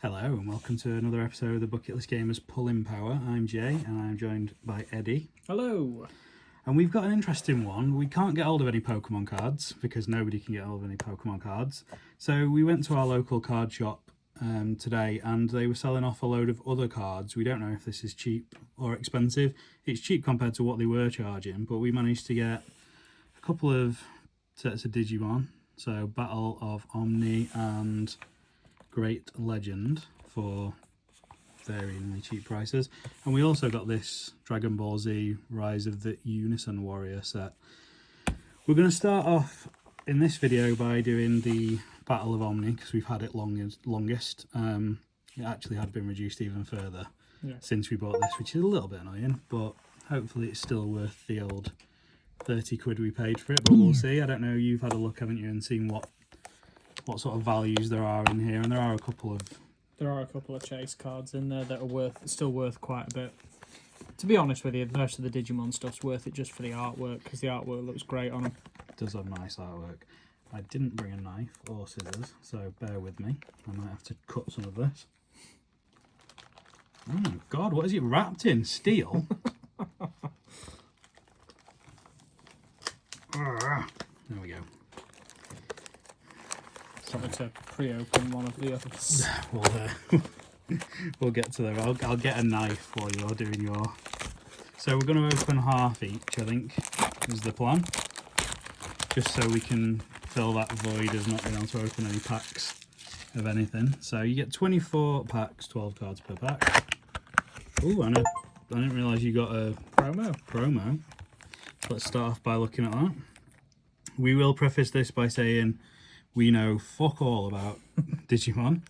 Hello and welcome to another episode of the Bucket List Gamers Pulling Power. I'm Jay and I'm joined by Eddie. Hello. And we've got an interesting one. We can't get hold of any Pokemon cards because nobody can get hold of any Pokemon cards. So we went to our local card shop today and they were selling off a load of other cards. We don't know if this is cheap or expensive. It's cheap compared to what they were charging, but we managed to get a couple of sets of Digimon. So Battle of Omni and Great Legend for varyingly cheap prices, and we also got this Dragon Ball Z Rise of the Unison Warrior set. We're going to start off in this video by doing the Battle of Omni because we've had it longest. It actually had been reduced even further since we bought this, which is a little bit annoying, but hopefully it's still worth the old 30 quid we paid for it, but we'll see. I don't know, you've had a look, haven't you, and seen what sort of values there are in here, and there are a couple of chase cards in there that are still worth quite a bit. To be honest with you, most of the Digimon stuff's worth it just for the artwork, because the artwork looks great on them. It does have nice artwork. I didn't bring a knife or scissors, so bear with me. I might have to cut some of this. Oh my god, what is it wrapped in? Steel? There we go. Probably to pre-open one of the others. We'll get to there. I'll get a knife while you're doing your... So we're going to open half each, I think, is the plan. Just so we can fill that void of not being able to open any packs of anything. So you get 24 packs, 12 cards per pack. Ooh, I didn't realise you got a promo. Let's start off by looking at that. We will preface this by saying we know fuck all about Digimon.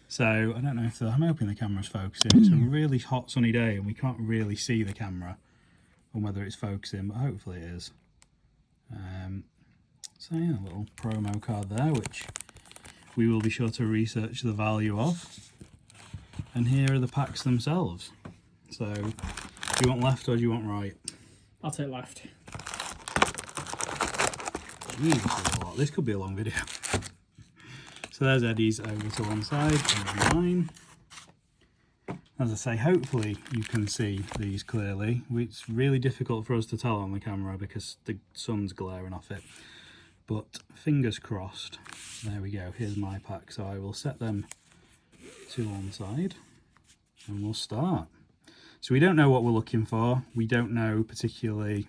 So I don't know if I'm hoping the camera's focusing. It's a really hot sunny day and we can't really see the camera on whether it's focusing, but hopefully it is. So yeah, a little promo card there, which we will be sure to research the value of. And here are the packs themselves. So do you want left or do you want right? I'll take left. Jeez, this could be a long video. So there's Eddie's over to one side, and mine. As I say, hopefully you can see these clearly. It's really difficult for us to tell on the camera because the sun's glaring off it. But fingers crossed. There we go, here's my pack. So I will set them to one side and we'll start. So we don't know what we're looking for. We don't know particularly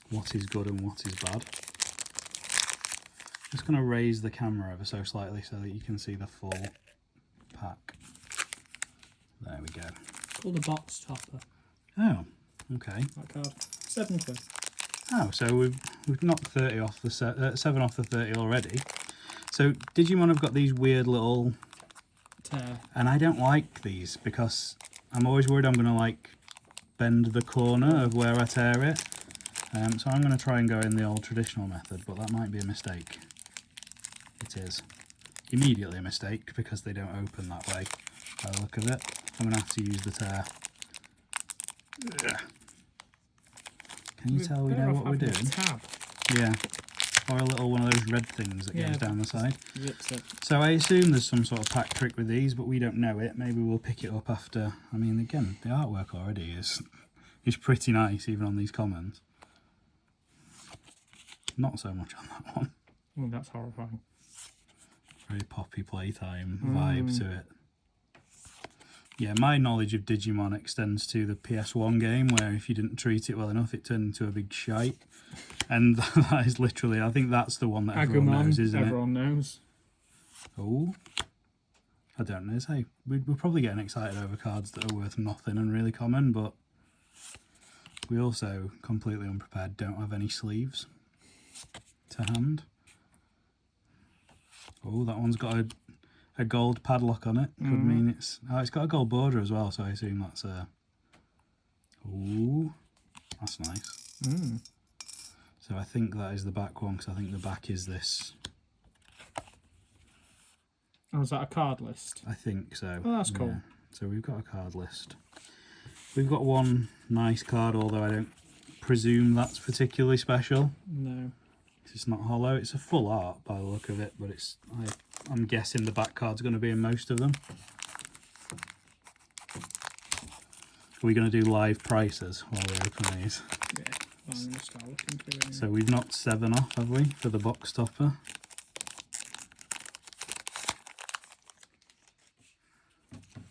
what is good and what is bad. Just going to raise the camera ever so slightly so that you can see the full pack. There we go. It's called a box topper. Oh, okay. That card. 7 quid. Oh, so we've knocked 30 off the 7 off the 30 already. So Digimon have got these weird little tear, and I don't like these because I'm always worried I'm going to like bend the corner of where I tear it. So I'm going to try and go in the old traditional method, but that might be a mistake. It is immediately a mistake because they don't open that way by the look of it. I'm going to have to use the tear. Can you tell we know what we're doing? Tab. Yeah, or a little one of those red things that goes down the side. Zips it. So I assume there's some sort of pack trick with these, but we don't know it. Maybe we'll pick it up after. I mean, again, the artwork already is pretty nice, even on these commons. Not so much on that one. Oh, that's horrifying. Very poppy playtime vibe to it. Yeah, my knowledge of Digimon extends to the PS1 game, where if you didn't treat it well enough, it turned into a big shite. And that is literally, I think that's the one that everyone knows, isn't it? Everyone knows. Oh, I don't know. Say, we're probably getting excited over cards that are worth nothing and really common, but we also, completely unprepared, don't have any sleeves to hand. Oh, that one's got a gold padlock on it. Could mean it's got a gold border as well, so I assume that's a... Ooh, that's nice. So I think that is the back one, because I think the back is this. Oh, is that a card list? I think so. Oh, that's cool. Yeah. So we've got a card list. We've got one nice card, although I don't presume that's particularly special. No. It's not hollow. It's a full art by the look of it, but I'm guessing the back card's going to be in most of them. Are we going to do live prices while we open these? Yeah, I'm going to start looking through it. So we've knocked 7 off, have we, for the box topper?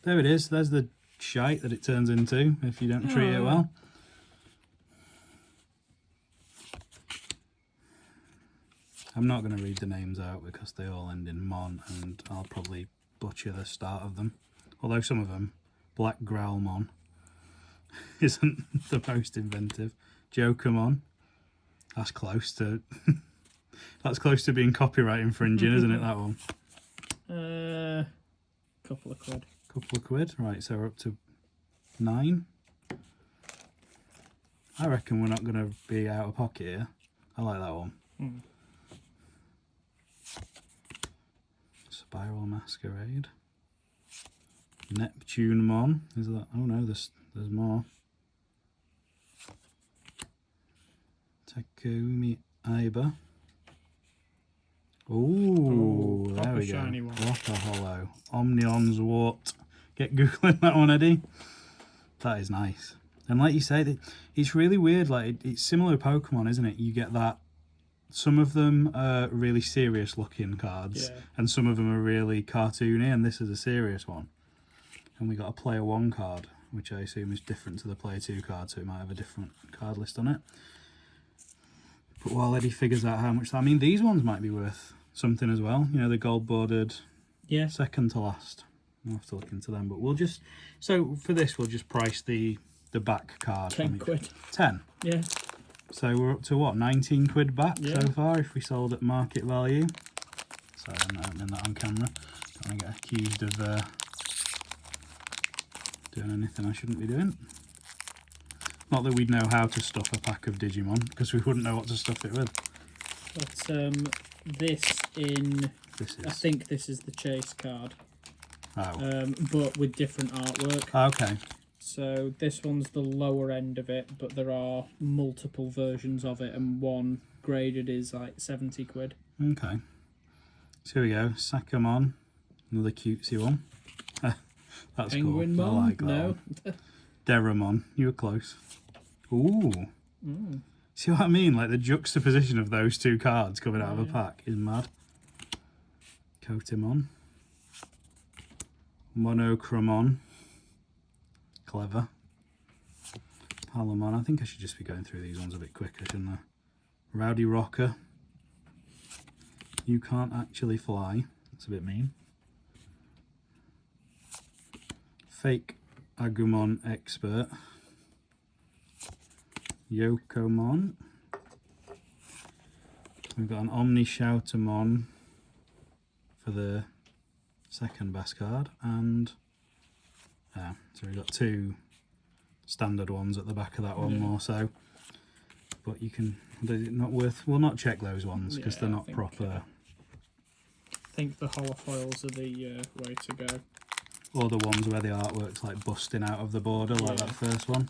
There it is. There's the shite that it turns into if you don't treat it well. I'm not going to read the names out because they all end in Mon, and I'll probably butcher the start of them. Although some of them, Black Growlmon, isn't the most inventive. Jokermon, that's close to that's close to being copyright infringing, isn't it? That one. Couple of quid. Couple of quid, right? So we're up to 9. I reckon we're not going to be out of pocket here. I like that one. Spiral Masquerade. Neptunemon. Is that? Oh no, there's more. Takumi Aiba. Ooh, there we go. Shiny one. What a hollow. Omnion's Wart. Get googling that one, Eddie. That is nice. And like you say, it's really weird. Like it's similar to Pokemon, isn't it? You get that. Some of them are really serious looking cards, and some of them are really cartoony, and this is a serious one. And we got a Player 1 card, which I assume is different to the Player 2 card, so it might have a different card list on it. But while Eddie figures out how much that, I mean, these ones might be worth something as well. You know, the gold bordered, second to last. We'll have to look into them, but we'll just, so for this, we'll just price the back card. 10 quid. 10? Yeah. So we're up to what, 19 quid back so far if we sold at market value. Sorry, I'm not opening that on camera. Don't want to get accused of doing anything I shouldn't be doing. Not that we'd know how to stuff a pack of Digimon, because we wouldn't know what to stuff it with. But I think this is the chase card. Oh. But with different artwork. Okay. So this one's the lower end of it, but there are multiple versions of it, and one graded is like 70 quid. Okay. So here we go. Sakamon, another cutesy one. That's Penguin cool. Mon? I like that No. one. Deramon, you were close. Ooh. See what I mean? Like the juxtaposition of those two cards coming out of a pack is mad. Kotemon. Monochromon. Clever. Palamon. I think I should just be going through these ones a bit quicker, shouldn't I? Rowdy Rocker. You can't actually fly. That's a bit mean. Fake Agumon Expert. Yokomon. We've got an Omni Shoutamon for the second best card, and so we've got 2 standard ones at the back of that one more so. But you can, they're not worth. We'll not check those ones because they're not proper. I think the holofoils are the way to go. Or the ones where the artwork's like busting out of the border, like that first one.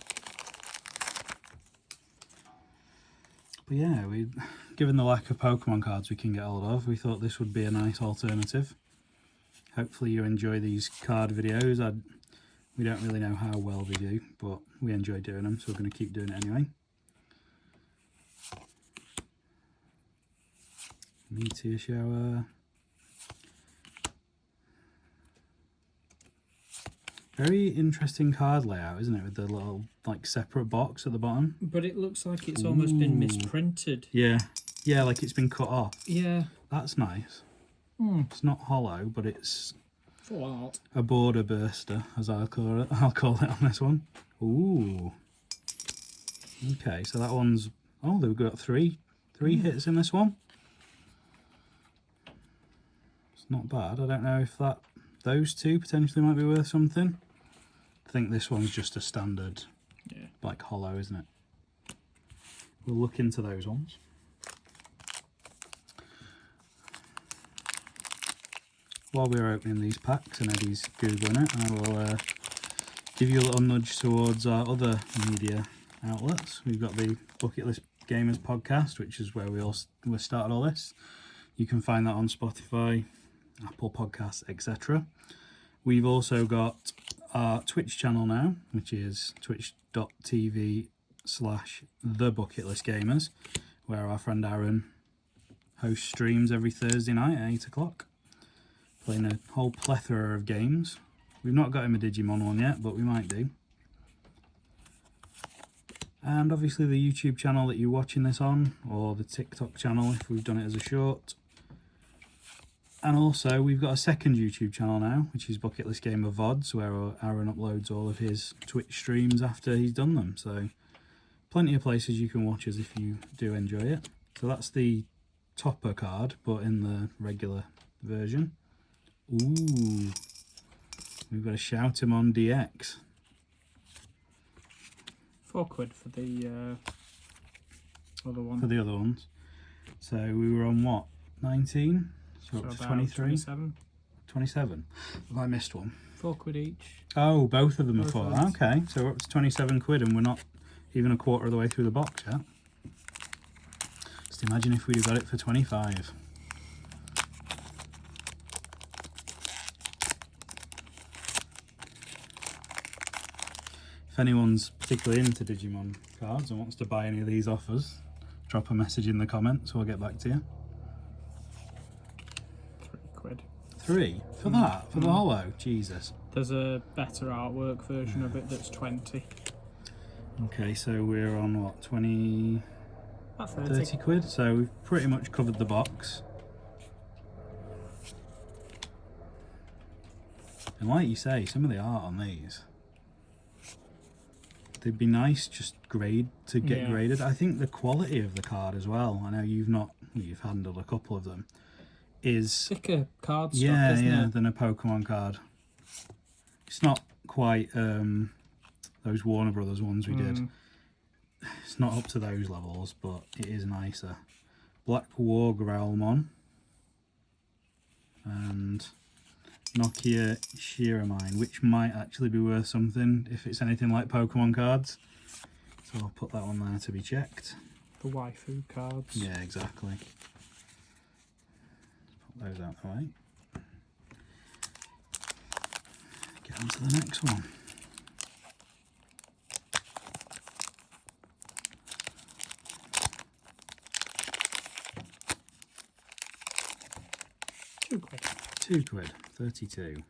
But yeah, given the lack of Pokemon cards we can get hold of, we thought this would be a nice alternative. Hopefully you enjoy these card videos. We don't really know how well they do, but we enjoy doing them, so we're going to keep doing it anyway. Meteor Shower. Very interesting card layout, isn't it? With the little like separate box at the bottom. But it looks like it's almost been misprinted. Yeah, yeah, like it's been cut off. Yeah. That's nice. It's not hollow, but it's full art. A border burster, as I'll call it on this one. Ooh. Okay, so that one's, oh, they've got three hits in this one. It's not bad. I don't know if those 2 potentially might be worth something. I think this one's just a standard, like hollow, isn't it? We'll look into those ones. While we're opening these packs and Eddie's Googling it, I will give you a little nudge towards our other media outlets. We've got the Bucket List Gamers podcast, which is where we started all this. You can find that on Spotify, Apple Podcasts, etc. We've also got our Twitch channel now, which is twitch.tv/thebucketlistgamers, where our friend Aaron hosts streams every Thursday night at 8 o'clock, playing a whole plethora of games. We've not got him a Digimon one yet, but we might do. And obviously the YouTube channel that you're watching this on, or the TikTok channel if we've done it as a short. And also we've got a second YouTube channel now, which is Bucket List Gamer VODs, where Aaron uploads all of his Twitch streams after he's done them. So plenty of places you can watch us if you do enjoy it. So that's the topper card, but in the regular version. Ooh, we've got a Shoutimon DX. £4 for the other one. For the other ones. So we were on what? 19? So up to 23? 27. 27. Have I missed one? £4 each. Oh, both of them are Both full. ones. Okay, so we're up to 27 quid and we're not even a quarter of the way through the box yet. Just imagine if we'd have got it for 25. If anyone's particularly into Digimon cards and wants to buy any of these offers, drop a message in the comments, we'll get back to you. £3. 3? For that? For the holo? Jesus. There's a better artwork version of it that's 20. Okay, so we're on what, 20... About 30 quid? So we've pretty much covered the box. And like you say, some of the art on these, they'd be nice just to get graded. I think the quality of the card as well, I know you've handled a couple of them, is thicker card stock, isn't it? than a Pokemon card. It's not quite those Warner Brothers ones we did. It's not up to those levels, but it is nicer. Black War Growlmon and Nokia Shiramine, which might actually be worth something if it's anything like Pokemon cards. So I'll put that one there to be checked. The waifu cards. Yeah, exactly. Put those out the way. Get on to the next one. £2. £2. 32.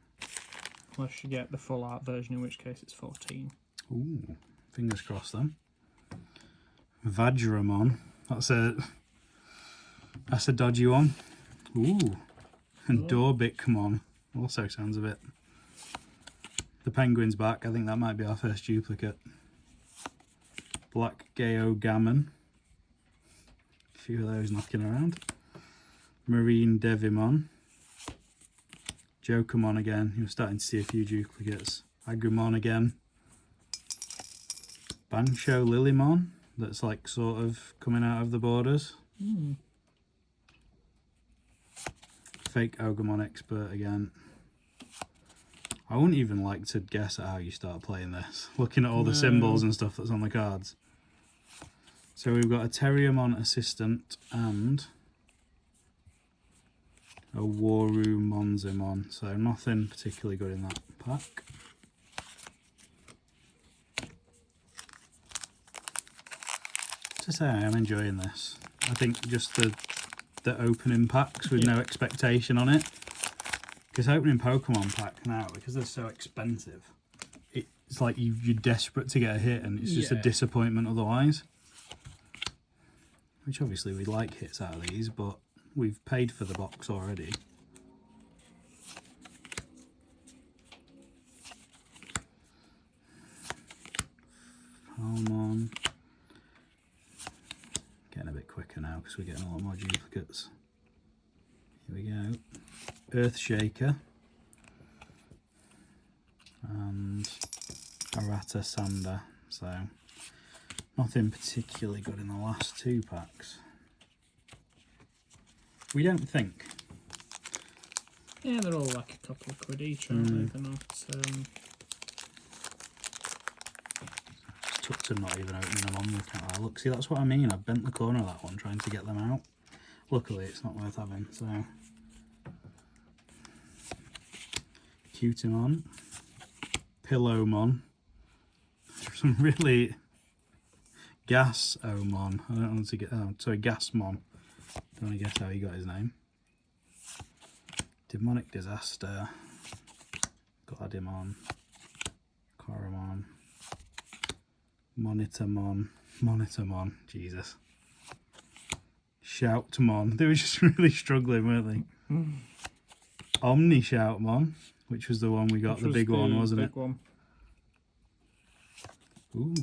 Unless you get the full art version, in which case it's 14. Ooh, fingers crossed then. Vajramon. That's a dodgy one. Ooh. And Dorbikmon. Also sounds a bit. The penguin's back. I think that might be our first duplicate. Black Gammon. A few of those knocking around. Marine Devimon. Jokermon again. You're starting to see a few duplicates. Agumon again. Bancho Lilymon. That's like sort of coming out of the borders. Fake Ogremon Expert again. I wouldn't even like to guess at how you start playing this. Looking at all the symbols and stuff that's on the cards. So we've got a Terriermon Assistant and a Waru Monzimon, so nothing particularly good in that pack. To say, I am enjoying this. I think just the opening packs with no expectation on it. Because opening Pokemon pack now, because they're so expensive, it's like you're desperate to get a hit and it's just a disappointment otherwise. Which obviously we like hits out of these, but we've paid for the box already. Palmon. Getting a bit quicker now because we're getting a lot more duplicates. Here we go. Earthshaker. And Arata Sander. So nothing particularly good in the last two packs. We don't think. Yeah, they're all like a couple of quid each, aren't they? They're not. Took to not even opening them on with that. Look, see, that's what I mean. I've bent the corner of that one trying to get them out. Luckily, it's not worth having. So, Cutimon, Pillowmon. Some really Gas-omon. I don't want to get. Oh, sorry, Gasmon. Don't want to guess how he got his name. Demonic Disaster. Gladimon. Coromon. Monitormon. Jesus. Shoutmon. They were just really struggling, weren't they? Omni Shoutmon, which was the one we got, the big one, wasn't it? One. Ooh,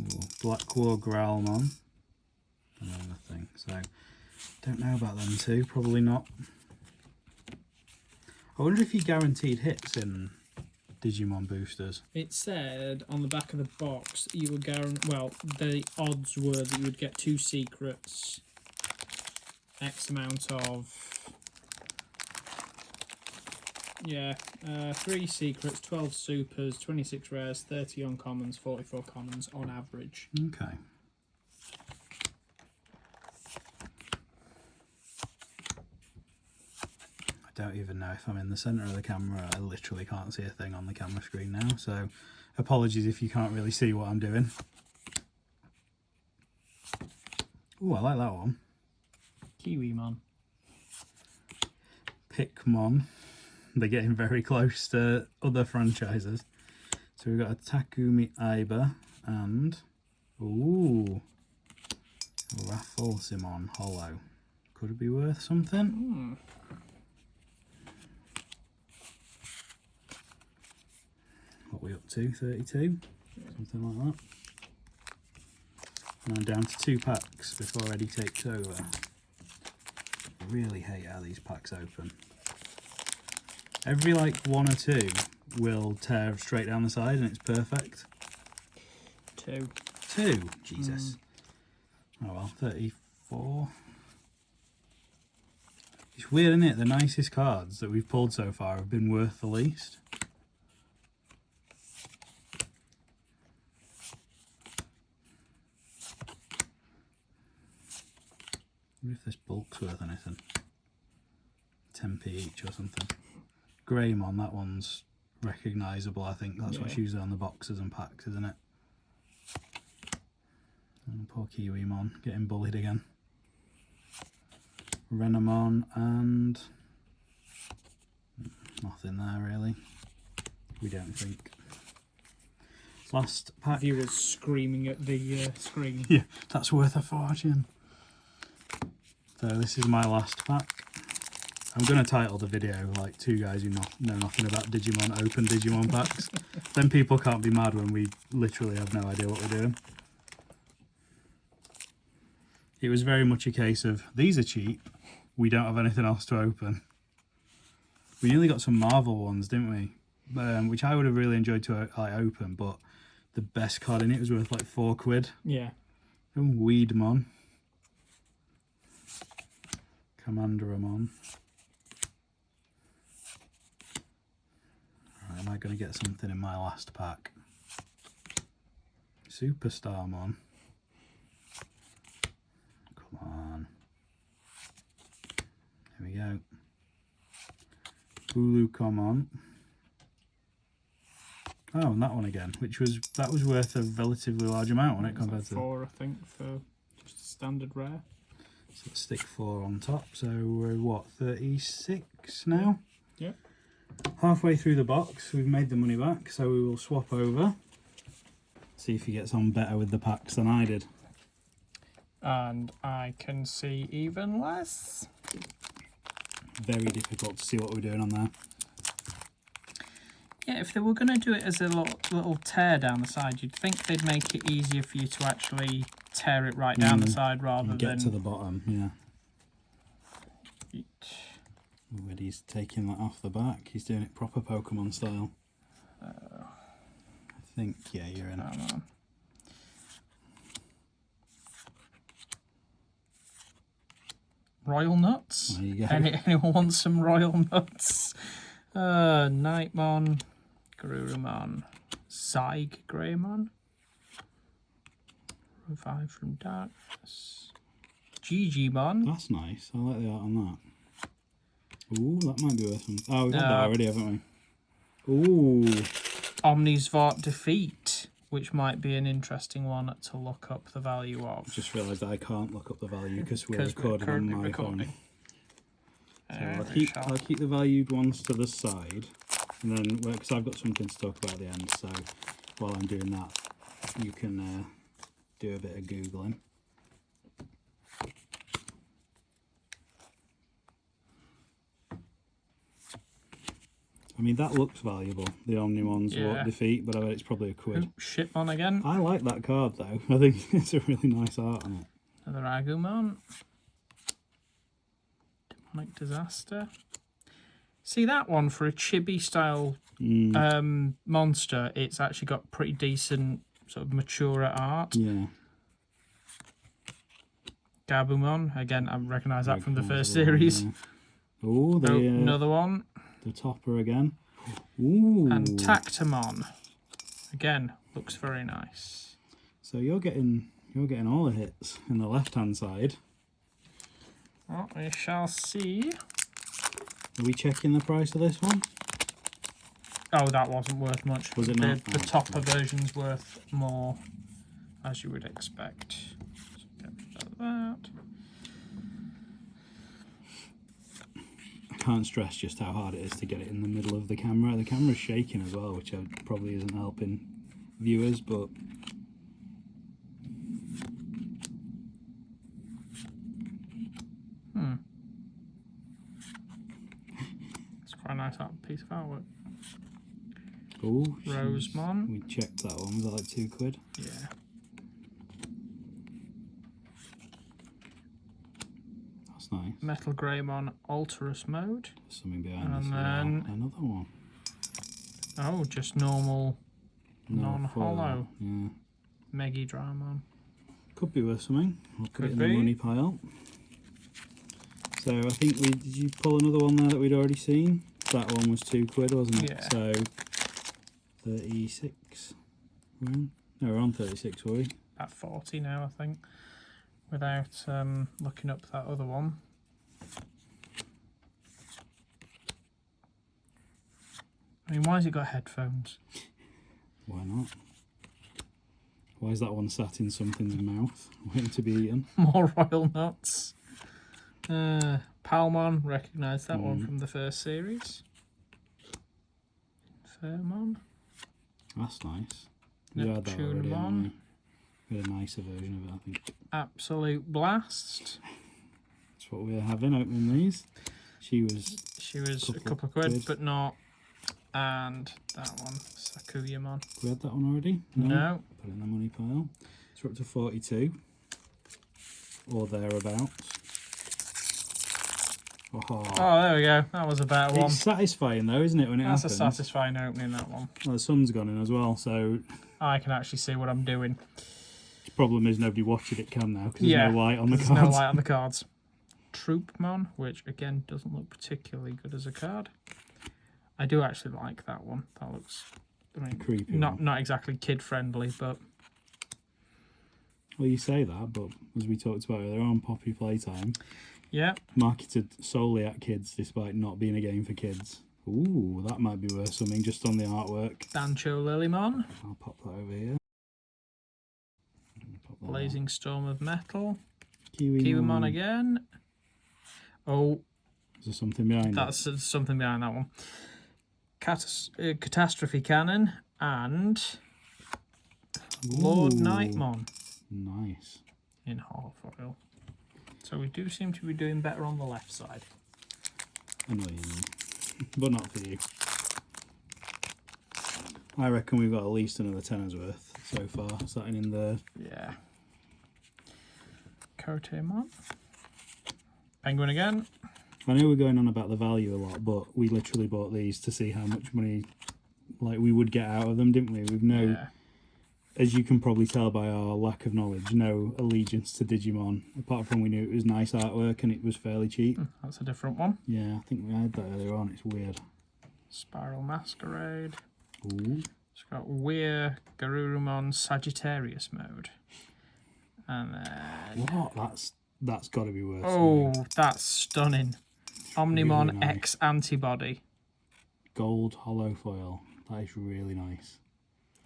Blackwall Growlmon. Another thing. So, don't know about them two. Probably not. I wonder if you guaranteed hits in Digimon boosters. It said on the back of the box you were well, the odds were that you would get 2 secrets, X amount of 3 secrets, 12 supers, 26 rares, 30 uncommons, 44 commons on average. Okay. I don't even know if I'm in the centre of the camera. I literally can't see a thing on the camera screen now, so apologies if you can't really see what I'm doing. Ooh, I like that one. Kiwimon. Pikmon. They're getting very close to other franchises. So we've got a Takumi Aiba and Rafflesimon Hollow. Could it be worth something? What are we up to? 32? Something like that. And I'm down to 2 packs before Eddie takes over. I really hate how these packs open. Every like 1 or 2 will tear straight down the side and it's perfect. 2. 2? Jesus. Oh well, 34. It's weird, isn't it? The nicest cards that we've pulled so far have been worth the least. I wonder if this bulk's worth anything. 10p each or something. Greymon, that one's recognisable, I think. That's what's usually on the boxes and packs, isn't it? And poor Kiwimon getting bullied again. Renamon and nothing there really. We don't think. Last pack. Viewers screaming at the screen. Yeah, that's worth a fortune. So this is my last pack. I'm going to title the video like 2 guys who know nothing about Digimon open Digimon packs. Then people can't be mad when we literally have no idea what we're doing. It was very much a case of, these are cheap, we don't have anything else to open. We nearly got some Marvel ones, didn't we? Which I would have really enjoyed to open, but the best card in it was worth like £4. Yeah. Oh, Weedmon. Commanderamon. Right, am I going to get something in my last pack? Superstarmon. Come on. Here we go. Bulukomon. Oh, and that one again, that was worth a relatively large amount when it compared to 4, I think, for just a standard rare. So let's stick 4 on top. So we're what, 36 now? Yeah. Halfway through the box, we've made the money back, so we will swap over. See if he gets on better with the packs than I did. And I can see even less. Very difficult to see what we're doing on there. Yeah, if they were going to do it as a little tear down the side, you'd think they'd make it easier for you to actually tear it right down the side rather than get to the bottom. Yeah. He's taking that off the back. He's doing it proper Pokemon style. I think, yeah, you're in it. Royal Nuts? There you go. Anyone want some Royal Nuts? Nightmon, Garurumon, Zyg Greymon, Revive from Darkness, Gigimon. That's nice. I like the art on that. Ooh, that might be worth something. Oh, we've had that already, haven't we? Ooh, Omnisvart Defeat, which might be an interesting one to look up the value of. Just realised I can't look up the value because we're recording currently on my recording. phone. So I'll keep the valued ones to the side, and then because I've got something to talk about at the end. So while I'm doing that, you can do a bit of googling. I mean, that looks valuable, the Omnimon's Defeat, but I bet it's probably a quid. Shipmon again. I like that card, though. I think it's a really nice art on it. Another Agumon. Demonic Disaster. See that one for a chibi-style monster, it's actually got pretty decent sort of mature art. Yeah. Gabumon. Again, I recognise that from the first series. Yeah. Oh, another one. The topper again. Ooh. And Tactamon. Again, looks very nice. So you're getting all the hits in the left-hand side. Well, we shall see. Are we checking the price of this one? Oh, that wasn't worth much. Was it not? The topper version's worth more, as you would expect. So get rid of that. Can't stress just how hard it is to get it in the middle of the camera. The camera's shaking as well, which probably isn't helping viewers, but it's quite a nice piece of artwork. oh, Rosemon. We checked that one. Was that like £2? Yeah. That's nice. Metal Greymon Alterous Mode. There's something behind And this. then Another one. Oh, just normal, non-hollow. Yeah. Megidramon. Could be worth something. We'll put it in Could the be. money pile. So I think did you pull another one there that we'd already seen? That one was £2, wasn't it? Yeah. So 36. No, we're on 36, were we? At 40 now, I think. Without looking up that other one. I mean, why has it got headphones? Why not? Why is that one sat in something's mouth, waiting to be eaten? More royal nuts. Palmon, recognise that one from the first series. Fairmon. That's nice. We had that already, haven't we? We had a nicer version of it, I think. Absolute Blast. That's what we're having, opening these. She was a couple of quid, but not. And that one, Sakuyamon. We had that one already? No. Put it in the money pile. So we're up to 42. Or thereabouts. Oh, there we go. That was a better one. It's satisfying though, isn't it, when it happens? That's a satisfying opening, that one. Well, the sun's gone in as well, so... I can actually see what I'm doing. The problem is nobody watching it can now, because there's no light on the cards. There's no light on the cards. Troopmon, which again doesn't look particularly good as a card. I do actually like that one. That looks, I mean, creepy. Not exactly kid friendly, but well, you say that, but as we talked about earlier on, Poppy Playtime, yeah, marketed solely at kids, despite not being a game for kids. Ooh, that might be worth something just on the artwork. Dancho Lilymon. I'll pop that over here. Blazing Storm of Metal. Kiwimon again. Oh, is there something behind that's something behind that one. Catastrophe Cannon and Lord Nightmon. Nice. In holo foil. So we do seem to be doing better on the left side. Annoying, but not for you. I reckon we've got at least another tenner's worth so far, starting in there. Yeah. Kotemon. Penguin again. I know we're going on about the value a lot, but we literally bought these to see how much money we would get out of them, didn't we? We've no, as you can probably tell by our lack of knowledge, no allegiance to Digimon, apart from we knew it was nice artwork and it was fairly cheap. That's a different one. Yeah, I think we had that earlier on. It's weird. Spiral Masquerade. Ooh. It's got Weir Garurumon Sagittarius mode. And then... What? That's got to be worth something. That's stunning. Omnimon Really nice. X Antibody. Gold holo foil. That is really nice.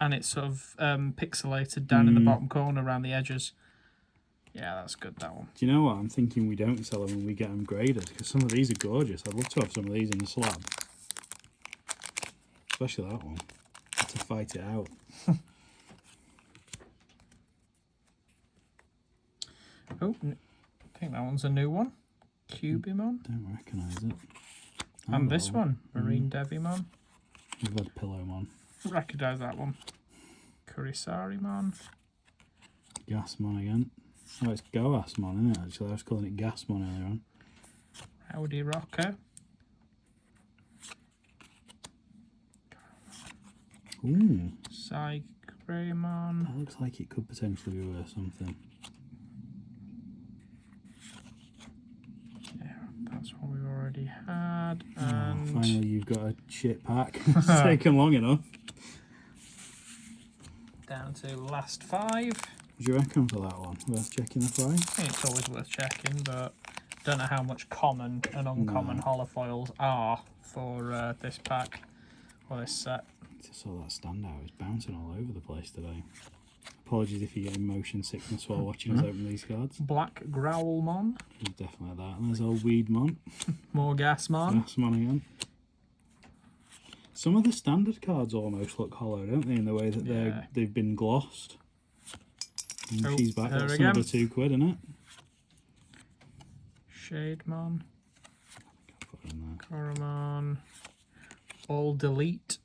And it's sort of pixelated down in the bottom corner around the edges. Yeah, that's good, that one. Do you know what? I'm thinking we don't sell them when we get them graded, because some of these are gorgeous. I'd love to have some of these in a slab. Especially that one. To fight it out. Oh, I think that one's a new one. Cubimon. Don't recognise it. And this one, Marine Devimon. We've had Pillowmon. Recognise that one. Kurisarimon. Gasmon again. Oh, it's Goasmon, isn't it? Actually, I was calling it Gasmon earlier on. Rowdy Rocker. Ooh. Psygreymon. That looks like it could potentially be worth something. Yeah, that's one we've already had. And Finally, you've got a shit pack. It's taken long enough. down to last 5. What do you reckon for that one? Worth checking the price? I think it's always worth checking, but don't know how much common and uncommon holofoils are for this pack or this set. Just saw that standout. It's bouncing all over the place today. Apologies if you're getting motion sickness while watching us open these cards. Black Growlmon. There's definitely that. And there's old Weedmon. More Gasmon. Gasmon again. Some of the standard cards almost look hollow, don't they? In the way that they've been glossed. And she's back. That's another £2, isn't it? Shademon. Put it in there. Coromon. All Delete.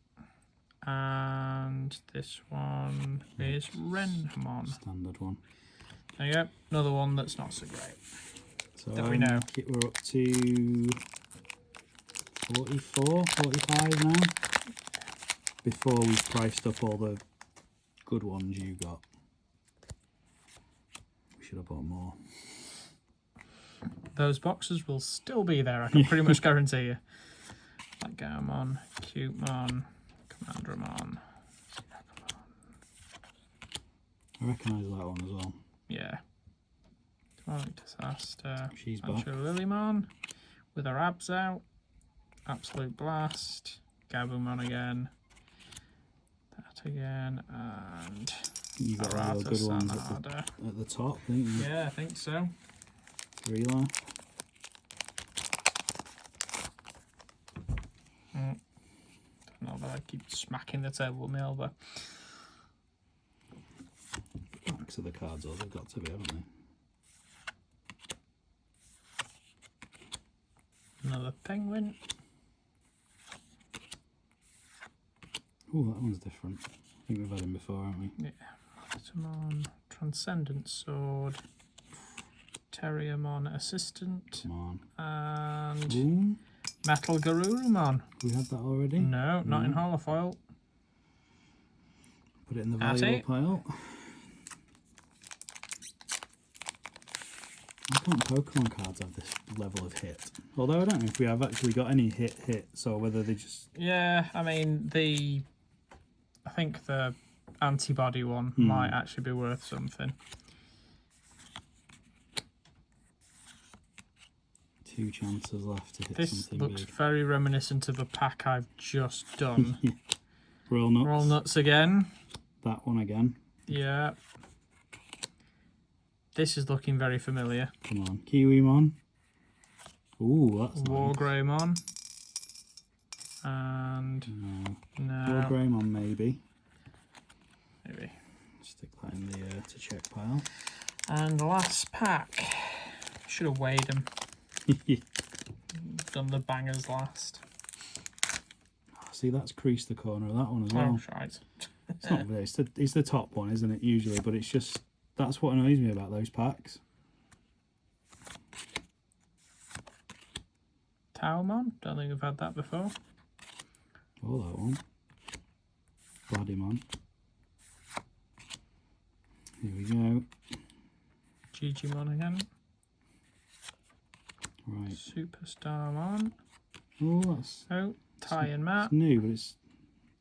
And this one is Renmon. Standard one. There you go. Another one that's not so great. So that we know. We're up to 44, 45 now. Before we've priced up all the good ones you got. We should have bought more. Those boxes will still be there, I can pretty much guarantee you. Like Gaomon, Cutemon, Commandramon. I recognise that one as well. Yeah. Demonic Disaster. She's back. Lilymon with her abs out. Absolute Blast. Gabumon again. That again. And You got all the good ones at the top, didn't you? Yeah, I think so. 3 left. Not that I keep smacking the table with my elbow. Backs of the cards, all they've got to be, haven't they? Another penguin. Oh, that one's different. I think we've had him before, haven't we? Yeah. Digimon, Transcendent Sword. Terriermon Assistant. Come on. And Ooh, Metal Garurumon. we had that already? No, not in holofoil. Put it in the valuable pile. Why can't Pokemon cards have this level of hit? Although I don't know if we have actually got any hits or whether they just... Yeah, I mean, I think the antibody one might actually be worth something. 2 chances left to hit This something looks big. very reminiscent of a pack I've just done. Royal Nuts. Roll Nuts again. That one again. Yeah. This is looking very familiar. Come on. Kiwimon. Ooh, that's nice. Wargreymon. And... No. Wargreymon, maybe. Maybe. Stick that in the to check pile. And last pack. Should have weighed them. Done the bangers last. See, that's creased the corner of that one as well. Oh, shite. It's not really. It's the top one, isn't it, usually? But it's just... That's what annoys me about those packs. Taomon. Don't think we've had that before. Oh, that one. Vladimon. Here we go. Digimon again. Right. Superstarmon. Oh, that's... Oh, Ty and Matt. It's new, but it's...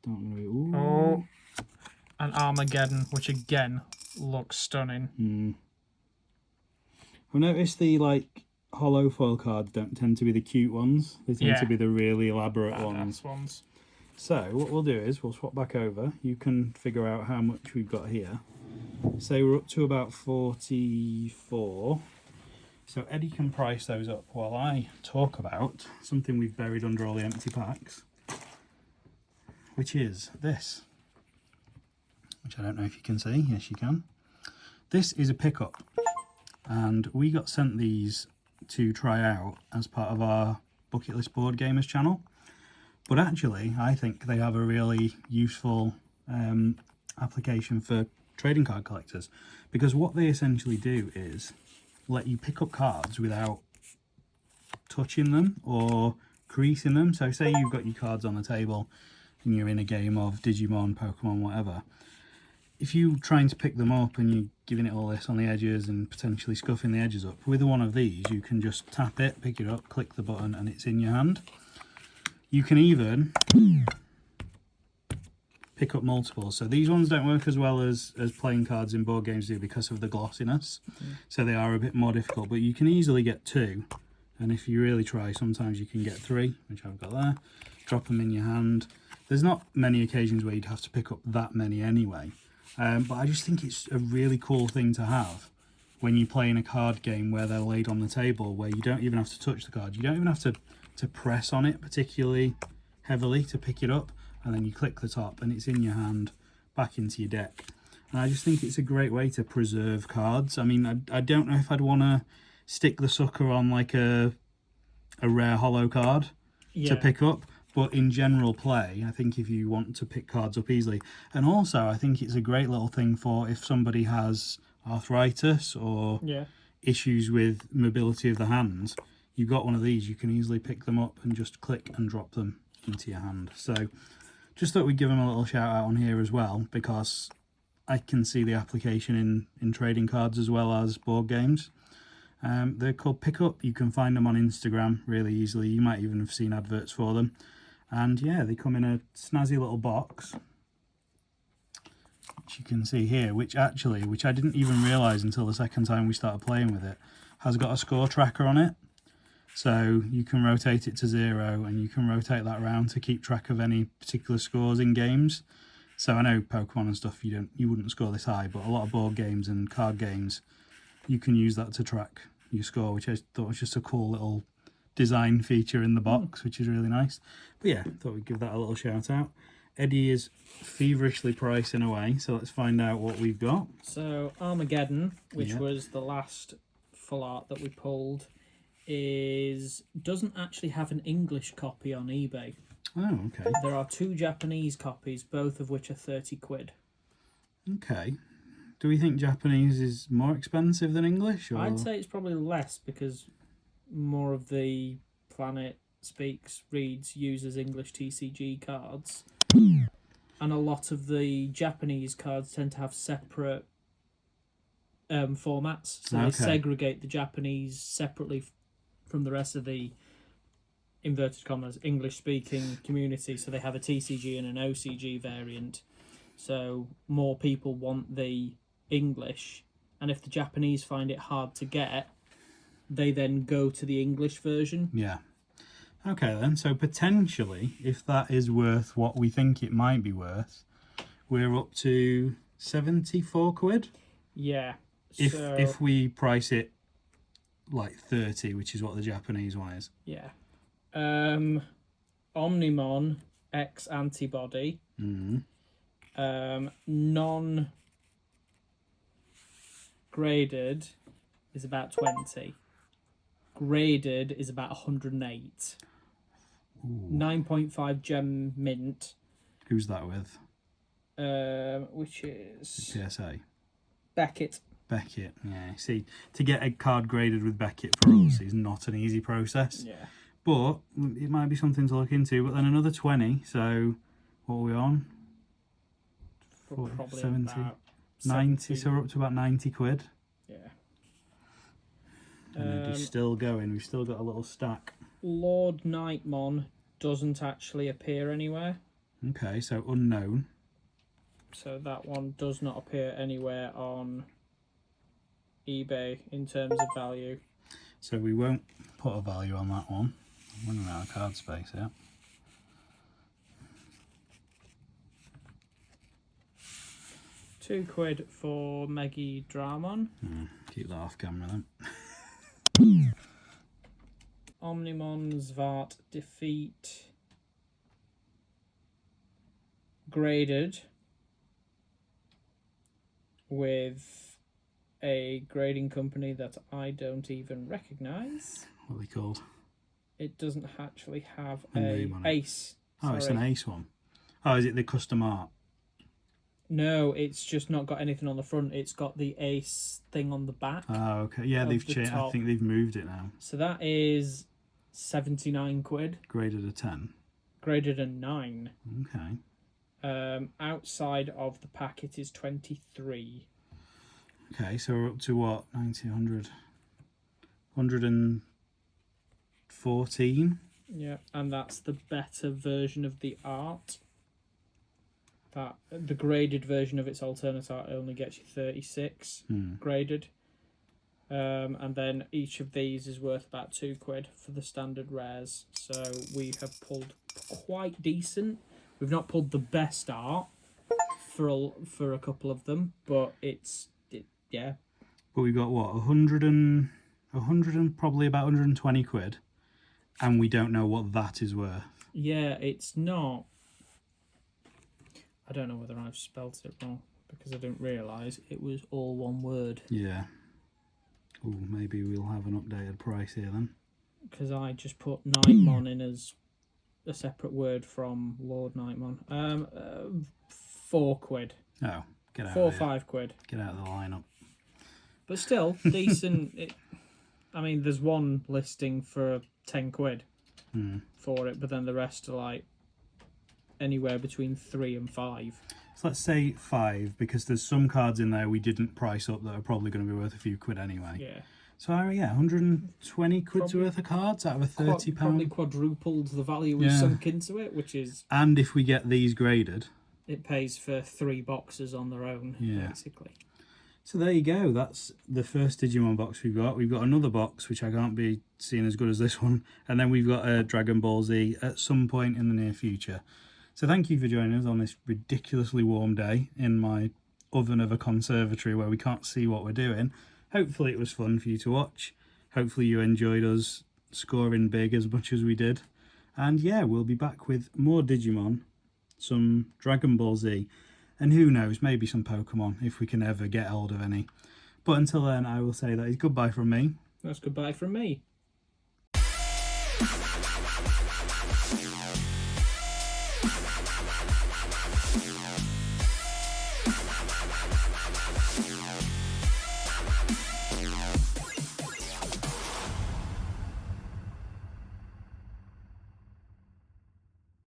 Don't know. Ooh. Oh. And Armageddon, which again looks stunning. I've noticed the hollow foil cards don't tend to be the cute ones. They tend to be the really elaborate ones. ones. So what we'll do is we'll swap back over. You can figure out how much we've got here. Say we're up to about 44. So Eddie can price those up while I talk about something we've buried under all the empty packs, which is this, which I don't know if you can see. Yes, you can. This is a pickup, and we got sent these to try out as part of our Bucket List Board Gamers channel. But actually, I think they have a really useful application for trading card collectors, because what they essentially do is let you pick up cards without touching them or creasing them. So say you've got your cards on the table and you're in a game of Digimon, Pokemon, whatever. If you're trying to pick them up and you're giving it all this on the edges and potentially scuffing the edges up, with one of these you can just tap it, pick it up, click the button, and it's in your hand. You can even pick up multiples. So these ones don't work as well as playing cards in board games do because of the glossiness. So they are a bit more difficult, but you can easily get 2. And if you really try, sometimes you can get 3, which I've got there. Drop them in your hand. There's not many occasions where you'd have to pick up that many anyway. But I just think it's a really cool thing to have when you play in a card game where they're laid on the table, where you don't even have to touch the card. You don't even have to press on it particularly heavily to pick it up, and then you click the top and it's in your hand back into your deck. And I just think it's a great way to preserve cards. I mean, I don't know if I'd want to stick the sucker on like a rare holo card to pick up, but in general play, I think if you want to pick cards up easily, and also I think it's a great little thing for if somebody has arthritis or issues with mobility of the hands. You've got one of these, you can easily pick them up and just click and drop them into your hand. So just thought we'd give them a little shout out on here as well, because I can see the application in trading cards as well as board games. They're called Pickup. You can find them on Instagram really easily. You might even have seen adverts for them. And yeah, they come in a snazzy little box, which you can see here, which I didn't even realise until the second time we started playing with it, has got a score tracker on it. So you can rotate it to 0 and you can rotate that around to keep track of any particular scores in games. So I know Pokemon and stuff, you wouldn't score this high, but a lot of board games and card games, you can use that to track your score, which I thought was just a cool little design feature in the box, which is really nice. But yeah, thought we'd give that a little shout out. Eddie is feverishly pricing away, so let's find out what we've got. So Armageddon, which was the last full art that we pulled, doesn't actually have an English copy on eBay. Oh, okay. There are 2 Japanese copies, both of which are 30 quid. Okay. Do we think Japanese is more expensive than English? Or? I'd say it's probably less, because more of the planet reads, uses English TCG cards. And a lot of the Japanese cards tend to have separate formats. So they segregate the Japanese separately from the rest of the, inverted commas, English-speaking community. So they have a TCG and an OCG variant. So more people want the English, and if the Japanese find it hard to get, they then go to the English version. Yeah. Okay then, so potentially, if that is worth what we think it might be worth, we're up to 74 quid? Yeah. If we price it like 30, which is what the Japanese one is. Yeah. Omnimon X Antibody. Non-graded is about 20. Graded is about 108. 9.5 gem mint. Who's that with? Which is PSA. Beckett. Beckett, yeah. See, to get a card graded with Beckett for us is not an easy process. Yeah. But it might be something to look into. But then another 20, so what are we on? 40, probably 70, about 90, so we're up to about 90 quid. Yeah. And it's still going. We've still got a little stack. Lord Nightmon doesn't actually appear anywhere. Okay, so unknown. So that one does not appear anywhere on eBay in terms of value. So we won't put a value on that one. I'm running out of card space here. £2 for Meggy Dramon. Keep that off camera then. Omnimon Zvart Defeat. Graded with a grading company that I don't even recognise. What are they called? It doesn't actually have A a name on it. ace. Oh, it's an ace one. Oh, is it the custom art? No, it's just not got anything on the front. It's got the ace thing on the back. Oh, okay. Yeah, they've changed. I think they've moved it now. So that is £79. Graded a 10. Graded a 9. Okay. Outside of the packet is 23. Okay, so we're up to what? 90, 100, 114? Yeah, and that's the better version of the art. That the graded version of its alternate art only gets you 36 graded. And then each of these is worth about £2 for the standard rares. So we have pulled quite decent. We've not pulled the best art for a couple of them, but yeah. But we've got what, 100 and probably about 120 quid, and we don't know what that is worth. Yeah, it's not. I don't know whether I've spelt it wrong because I didn't realise it was all one word. Yeah. Oh, maybe we'll have an updated price here then. Because I just put Nightmon in as a separate word from Lord Nightmon. £4. Oh, get out. 4 or 5 quid. Get out of the lineup. But still decent. I mean, there's one listing for 10 quid for it, but then the rest are like anywhere between 3 and 5. So let's say 5, because there's some cards in there we didn't price up that are probably going to be worth a few quid anyway. Yeah. So yeah, 120 quid's worth of cards out of a £30. Probably quadrupled the value we sunk into it, which is. And if we get these graded, it pays for 3 boxes on their own, basically. So there you go. That's the first Digimon box we've got. We've got another box which I can't be seeing as good as this one, and then we've got a Dragon Ball Z at some point in the near future. So thank you for joining us on this ridiculously warm day in my oven of a conservatory where we can't see what we're doing. Hopefully it was fun for you to watch. Hopefully you enjoyed us scoring big as much as we did. And yeah, we'll be back with more Digimon, some Dragon Ball Z, and who knows, maybe some Pokemon if we can ever get hold of any. But until then, I will say that is goodbye from me. That's goodbye from me.